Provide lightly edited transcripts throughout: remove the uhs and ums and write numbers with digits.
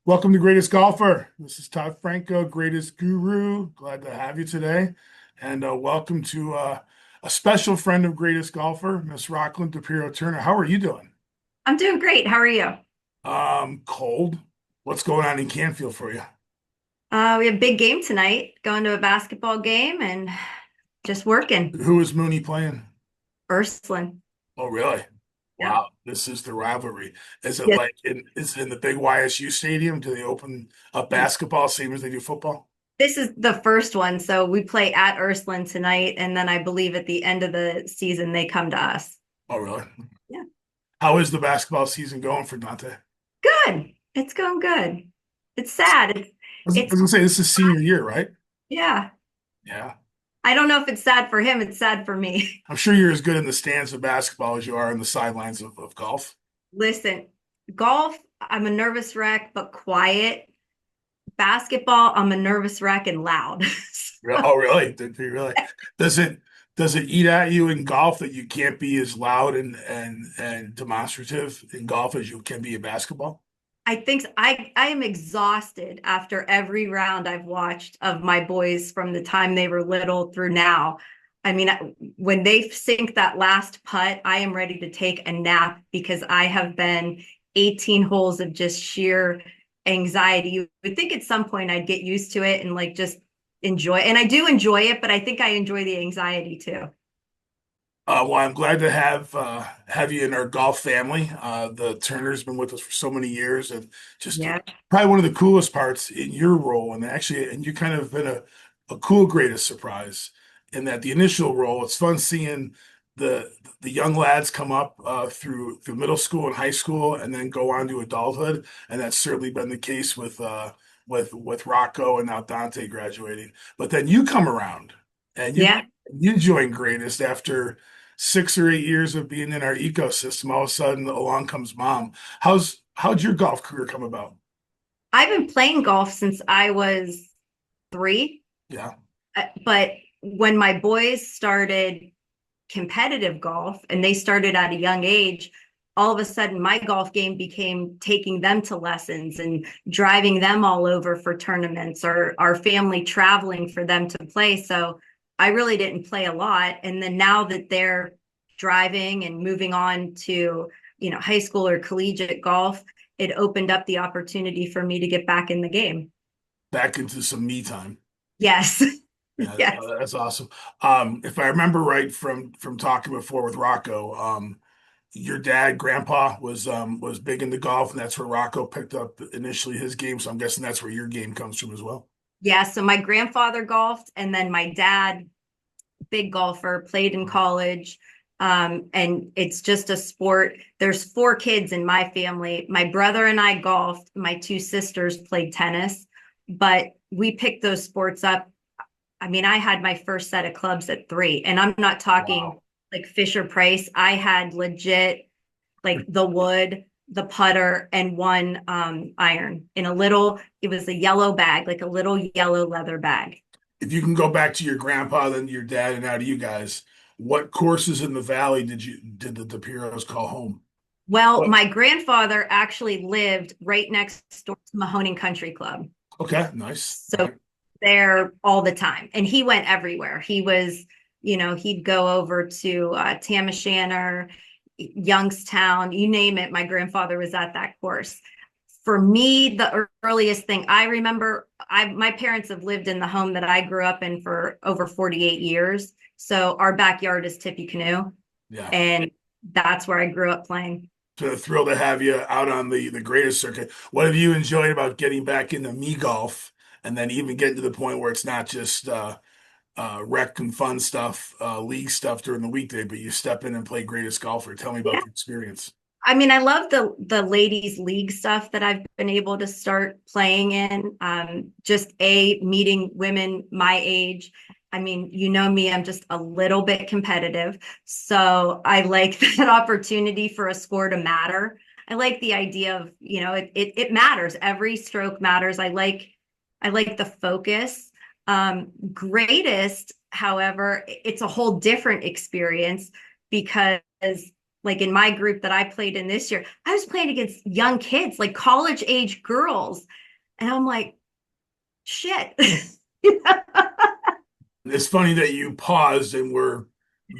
Welcome to Greatest Golfer. This is Todd Franco, Greatest Guru. Glad to have you today. And welcome to a special friend of Greatest Golfer, Miss Roklyn DePerro Turner. How are you doing? I'm doing great. How are you? Cold. What's going on in Canfield for you? We have a big game tonight, going to a basketball game and just working. Who is Mooney playing? Ursuline. Oh, really? Yeah. Wow, this is the rivalry. Is it Yes. is it in the big YSU stadium? Do they open up basketball same as they do football? This is the first one. So we play at Ursuline tonight. And then I believe at the end of the season, they come to us. Oh, really? Yeah. How is the basketball season going for Dante? Good. It's going good. It's sad. I was It's, gonna say this is senior year, right? yeah. Yeah. I don't know if it's sad for him. It's sad for me. I'm sure you're as good in the stands of basketball as you are in the sidelines of golf. Listen, golf, I'm a nervous wreck, but quiet. Basketball, I'm a nervous wreck and loud. Oh, really? Did you really? Does it does it eat at you in golf that you can't be as loud and demonstrative in golf as you can be in basketball? I think I am exhausted after every round I've watched of my boys from the time they were little through now. I mean, when they sink that last putt, I am ready to take a nap because I have been 18 holes of just sheer anxiety. You would think at some point I'd get used to it and like just enjoy. And I do enjoy it, but I think I enjoy the anxiety too. Well, I'm glad to have you in our golf family. The Turner's been with us for so many years, and just Yeah. probably one of the coolest parts in your role, and you kind of been a cool greatest surprise in that the initial role. It's fun seeing the the young lads come up through middle school and high school, and then go on to adulthood, and that's certainly been the case with Rocco and now Dante graduating. But then you come around, and Yeah. you join greatest after 6 or 8 years of being in our ecosystem. All of a sudden, along comes mom. How'd your golf career come about? I've been playing golf since I was 3. Yeah. But when my boys started competitive golf and they started at a young age, all of a sudden my golf game became taking them to lessons and driving them all over for tournaments or our family traveling for them to play. So I really didn't play a lot. And then now that they're driving and moving on to, high school or collegiate golf, it opened up the opportunity for me to get back in the game. Back into some me time. Yes. Yeah, Yes. that's awesome. If I remember right from talking before with Rocco, your dad, grandpa, was big into golf, and that's where Rocco picked up initially his game. So I'm guessing that's where your game comes from as well. Yeah, so my grandfather golfed, and then my dad, big golfer, played in college. And it's just a sport. There's 4 kids in my family. My brother and I golfed. My 2 sisters played tennis, but we picked those sports up. I mean, I had my first set of clubs at 3, and I'm not talking Wow. like Fisher Price. I had legit like the wood, the putter, and one iron in a little, it was a yellow bag, like a little yellow leather bag. If you can go back to your grandpa, then your dad, and now to you guys, what courses in the valley did the DePerros call home? Well, What? my grandfather actually lived right next door to Mahoning Country Club. Okay, nice. So there all the time. And he went everywhere. He was, he'd go over to Tamashanner, Youngstown, you name it. My grandfather was at that course. For me, the earliest thing I remember, my parents have lived in the home that I grew up in for over 48 years. So our backyard is Tippecanoe, Yeah. and that's where I grew up playing. So thrilled to have you out on the greatest circuit. What have you enjoyed about getting back into me golf and then even getting to the point where it's not just rec and fun stuff, league stuff during the weekday, but you step in and play greatest golfer. Tell me about Yeah. the experience. I mean, I love the ladies league stuff that I've been able to start playing in. Just meeting women my age. I mean, you know me, I'm just a little bit competitive. So I like that opportunity for a score to matter. I like the idea of, it matters. Every stroke matters. I like the focus. Greatest, however, it's a whole different experience because like in my group that I played in this year, I was playing against young kids, like college age girls. And I'm like, shit. It's funny that you paused and were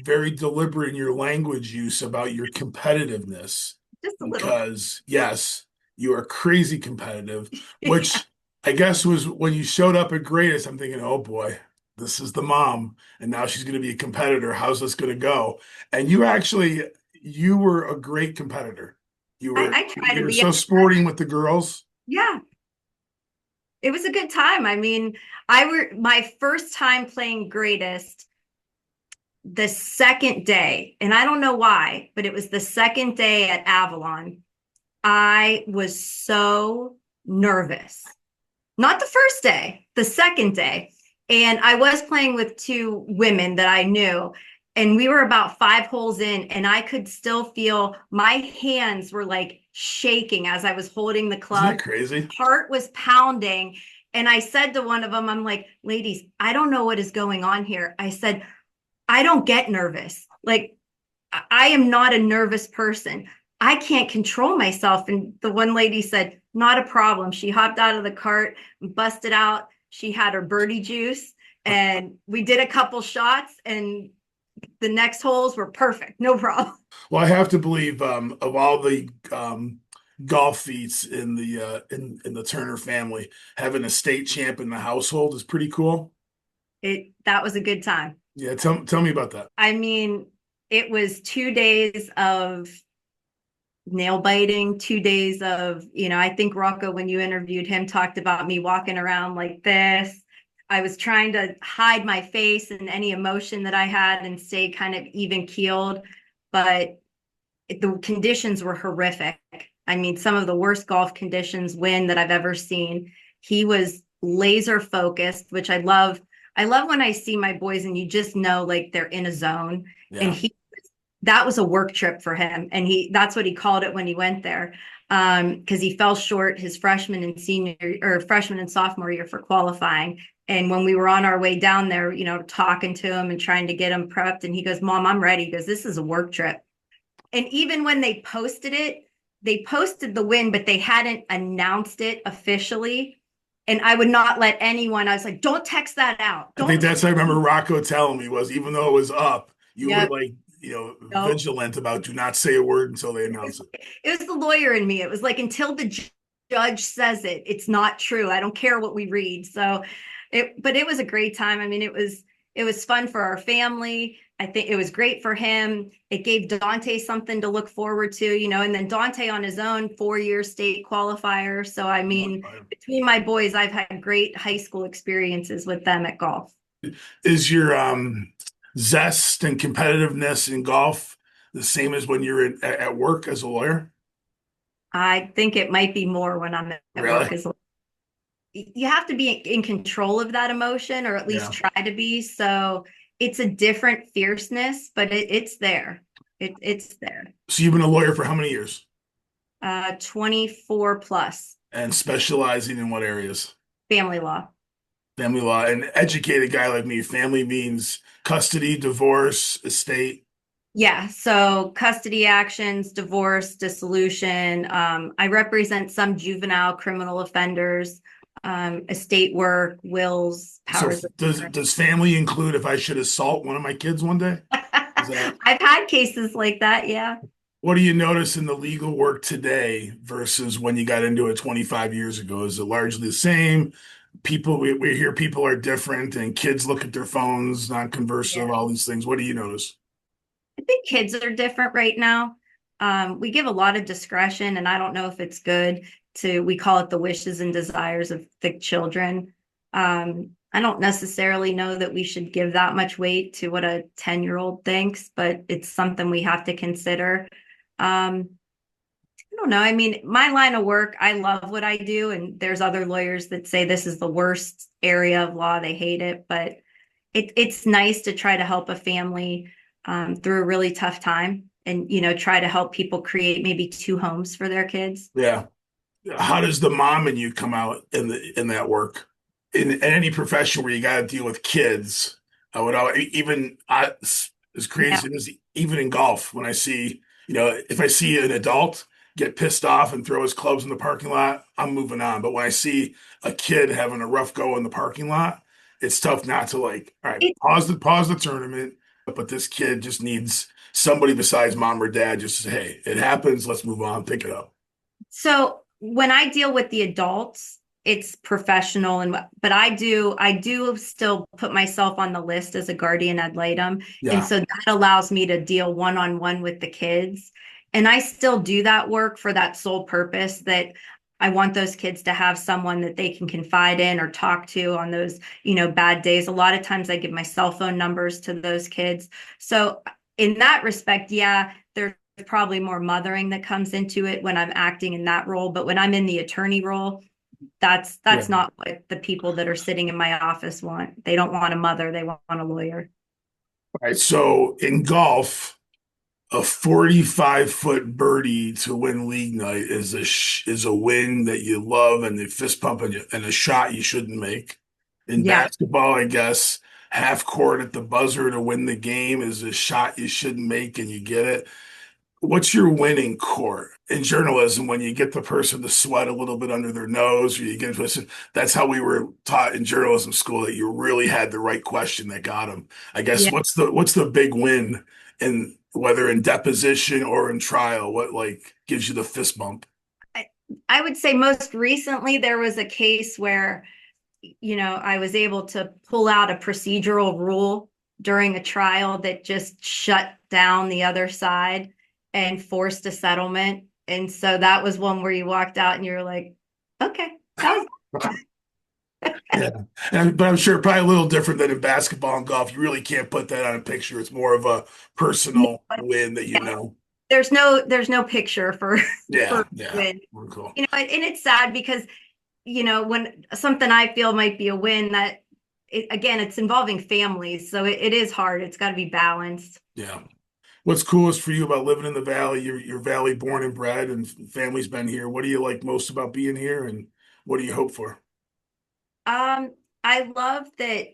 very deliberate in your language use about your competitiveness, Just a little. because yes, you are crazy competitive, Yeah. which I guess was when you showed up at greatest. I'm thinking, oh boy, this is the mom, and now she's going to be a competitor. How's this going to go? And you were a great competitor. You were I try you to were be. so sporting with the girls. Yeah, it was a good time. I mean, I were my first time playing greatest the second day, and I don't know why, but it was the second day at Avalon. I was so nervous. Not the first day, the second day. And I was playing with two women that I knew. And we were about 5 holes in, and I could still feel my hands were like shaking as I was holding the Isn't that club. crazy? Heart was pounding. And I said to one of them, I'm like, ladies, I don't know what is going on here. I said, I don't get nervous. Like, I am not a nervous person. I can't control myself. And the one lady said, not a problem. She hopped out of the cart, busted out. She had her birdie juice, and we did a couple shots, and the next holes were perfect. No problem. Well, I have to believe of all the golf feats in the Turner family, having a state champ in the household is pretty cool. That was a good time. Yeah, tell me about that. I mean, it was 2 days of nail biting, 2 days of, I think Rocco, when you interviewed him, talked about me walking around like this. I was trying to hide my face and any emotion that I had and stay kind of even keeled, but the conditions were horrific. I mean, some of the worst golf conditions wind that I've ever seen. He was laser focused, which I love. I love when I see my boys and you just know like they're in a zone. And Yeah. that was a work trip for him. And that's what he called it when he went there. Because he fell short his freshman and senior or freshman and sophomore year for qualifying. And when we were on our way down there, talking to him and trying to get him prepped, and he goes, Mom, I'm ready. He goes, this is a work trip. And even when they posted the win, but they hadn't announced it officially. And I would not let anyone, I was like, don't text that out. I think Don't that's text. what I remember Rocco telling me was, even though it was up, you were Yep. like, Nope. vigilant about do not say a word until they announce it. It was the lawyer in me. It was like until the judge says it, it's not true. I don't care what we read. But it was a great time. I mean, it was fun for our family. I think it was great for him. It gave Dante something to look forward to, and then Dante on his own 4 year state qualifier. So, I mean, between my boys, I've had great high school experiences with them at golf. Is your zest and competitiveness in golf the same as when you're at work as a lawyer? I think it might be more when I'm at work Really? as you have to be in control of that emotion or at least Yeah. try to be. So it's a different fierceness, but it's there. It's there. So you've been a lawyer for how many years? 24 plus And specializing in what areas? family law. Family law. An educated guy like me, family means custody, divorce, estate. Yeah. So custody actions, divorce, dissolution. I represent some juvenile criminal offenders, estate work, wills, So powers of does family include if I should assault one of my kids one day? Is that I've had cases like that. Yeah. what do you notice in the legal work today versus when you got into it 25 years ago? Is it largely the same? We hear people are different and kids look at their phones, non-conversive, Yeah. all these things. What do you notice? I think kids are different right now. We give a lot of discretion, and I don't know if it's good we call it the wishes and desires of the children. I don't necessarily know that we should give that much weight to what a 10-year-old thinks, but it's something we have to consider. I don't know. I mean, my line of work, I love what I do, and there's other lawyers that say this is the worst area of law. They hate it, but it's nice to try to help a family through a really tough time and, try to help people create maybe two homes for their kids. Yeah. How does the mom in you come out in that work? In any profession where you got to deal with kids, I would always, even as Yeah. crazy as even in golf, when I see, If I see an adult get pissed off and throw his clubs in the parking lot, I'm moving on. But when I see a kid having a rough go in the parking lot, it's tough not to like, all right, It, pause the tournament. But this kid just needs somebody besides mom or dad just to say, hey, it happens. Let's move on, pick it up. so when I deal with the adults, it's professional and but I do still put myself on the list as a guardian ad litem. And Yeah. so that allows me to deal one-on-one with the kids. And I still do that work for that sole purpose that I want those kids to have someone that they can confide in or talk to on those, bad days. A lot of times I give my cell phone numbers to those kids. So in that respect, yeah, there's probably more mothering that comes into it when I'm acting in that role. But when I'm in the attorney role, Yeah. that's not what the people that are sitting in my office want. They don't want a mother, they want a lawyer. All right. So in golf, a 45-foot birdie to win league night is is a win that you love and the fist pump and a shot you shouldn't make. In Yeah. basketball, I guess half court at the buzzer to win the game is a shot you shouldn't make and you get it. What's your winning court in journalism when you get the person to sweat a little bit under their nose or you get listen, that's how we were taught in journalism school that you really had the right question that got them. I guess Yeah. what's the big win in whether in deposition or in trial? What like gives you the fist bump? I, I would say most recently there was a case where, I was able to pull out a procedural rule during a trial that just shut down the other side and forced a settlement. And so that was one where you walked out and you were like, okay, that was Yeah, but I'm sure probably a little different than in basketball and golf. You really can't put that on a picture. It's more of a personal win that you yeah, know. there's no picture for Yeah, for yeah, win. we're cool. And it's sad because when something I feel might be a win that again, it's involving families. So it is hard. It's got to be balanced. Yeah. What's coolest for you about living in the valley? You're valley born and bred, and family's been here. What do you like most about being here, and what do you hope for? Um, I love that,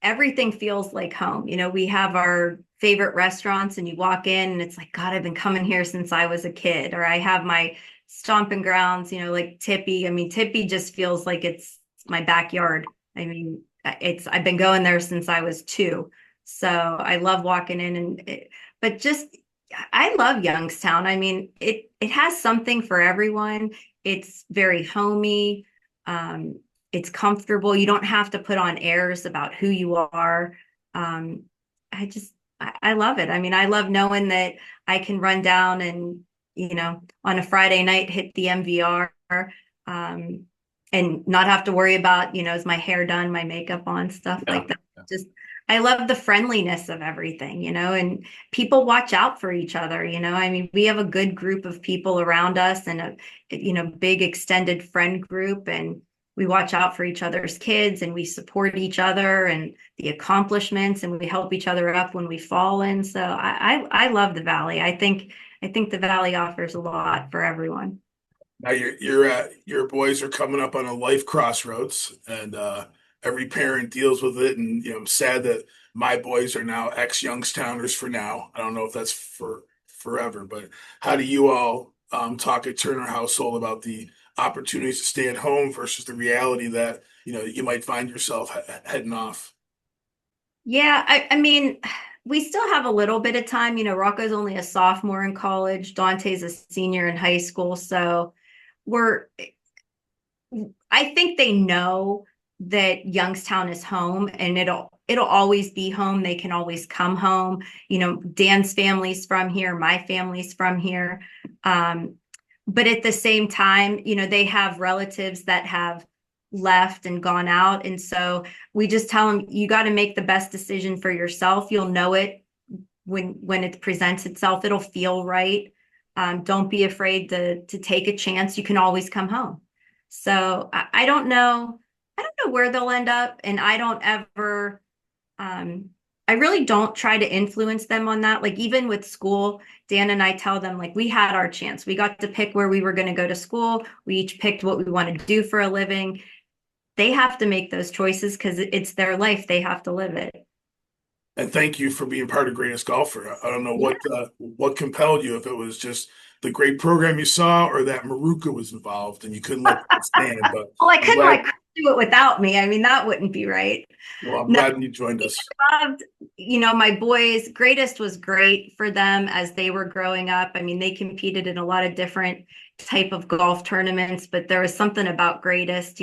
everything feels like home. We have our favorite restaurants and you walk in and it's like, God, I've been coming here since I was a kid. Or I have my stomping grounds, like Tippy. I mean, Tippy just feels like it's my backyard. I mean, I've been going there since I was two. So I love walking in but just, I love Youngstown. I mean, it has something for everyone. It's very homey. Um, it's comfortable. You don't have to put on airs about who you are. Um, I love it. I mean, I love knowing that I can run down and, on a Friday night hit the MVR, um, and not have to worry about, is my hair done, my makeup on, stuff Yeah. like that. Just, I love the friendliness of everything, and people watch out for each other, I mean, we have a good group of people around us and big extended friend group, and we watch out for each other's kids and we support each other and the accomplishments and we help each other up when we fall in. So I love the Valley. I think the Valley offers a lot for everyone. Now your boys are coming up on a life crossroads, and every parent deals with it. And I'm sad that my boys are now ex-Youngstowners for now. I don't know if that's for forever, but how do you all talk at Turner household about the opportunities to stay at home versus the reality that you might find yourself heading off? Yeah, I mean, we still have a little bit of time. Rocco's only a sophomore in college, Dante's a senior in high school. So we're I think they know that Youngstown is home and it'll always be home. They can always come home. Dan's family's from here, my family's from here. Um, but at the same time, they have relatives that have left and gone out. And so we just tell them you got to make the best decision for yourself. You'll know it when it presents itself. It'll feel right. Don't be afraid to take a chance. You can always come home. So I don't know. I don't know where they'll end up, and I don't ever. I really don't try to influence them on that. Like even with school, Dan and I tell them like we had our chance. We got to pick where we were going to go to school. We each picked what we wanted to do for a living. They have to make those choices because it's their life. They have to live it. And thank you for being part of Greatest Golfer. I don't know Yeah. what compelled you, if it was just the great program you saw or that Maruka was involved and you couldn't let that stand. But Well, I'm glad. I couldn't do it without me. I mean, that wouldn't be right. Well, I'm No, glad you joined us. loved, my boys, Greatest was great for them as they were growing up. I mean, they competed in a lot of different type of golf tournaments, but there was something about Greatest,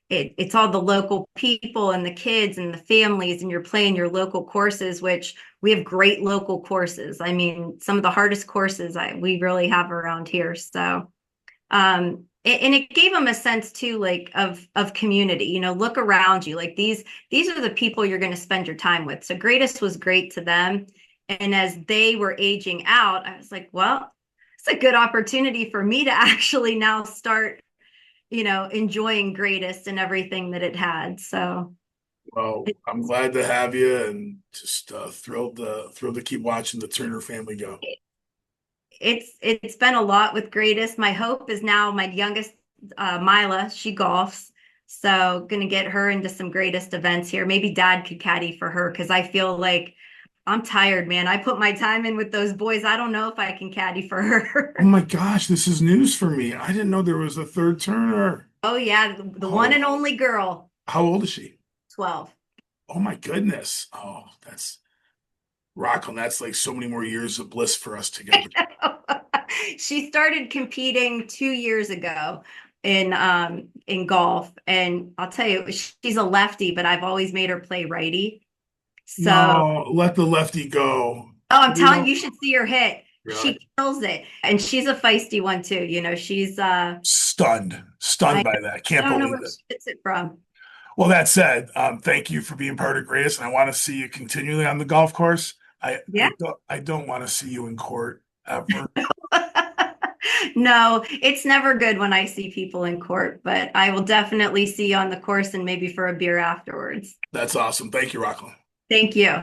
it's all the local people and the kids and the families, and you're playing your local courses, which we have great local courses. I mean, some of the hardest courses we really have around here. So and it gave them a sense too, like of community. Look around you, like these are the people you're going to spend your time with. So Greatest was great to them, and as they were aging out, I was like, well, it's a good opportunity for me to actually now start, enjoying Greatest and everything that it had. So Well, I'm glad to have you, and just thrilled to keep watching the Turner family go. it's been a lot with Greatest. My hope is now my youngest, Mila, she golfs. So gonna get her into some Greatest events here. Maybe dad could caddy for her because I feel like I'm tired, man. I put my time in with those boys. I don't know if I can caddy for Oh her. my gosh, this is news for me. I didn't know there was a third Turner. Oh yeah, the one Oh, and only girl, how old is she? 12. Oh my goodness. Oh, that's Rockland. That's like so many more years of bliss for us together. She started competing 2 years ago in golf, and I'll tell you, she's a lefty, but I've always made her play righty. So, No, let the lefty go. oh, I'm We telling don't you, you should see her hit. really. She kills it, and she's a feisty one too. She's Stunned I by that. I Can't don't know believe where it. she gets it from. Well, that said, thank you for being part of Greatest, and I want to see you continually on the golf course. Yeah. I don't want to see you in court ever. No, it's never good when I see people in court, but I will definitely see you on the course and maybe for a beer afterwards. That's awesome. Thank you, Rockland. Thank you.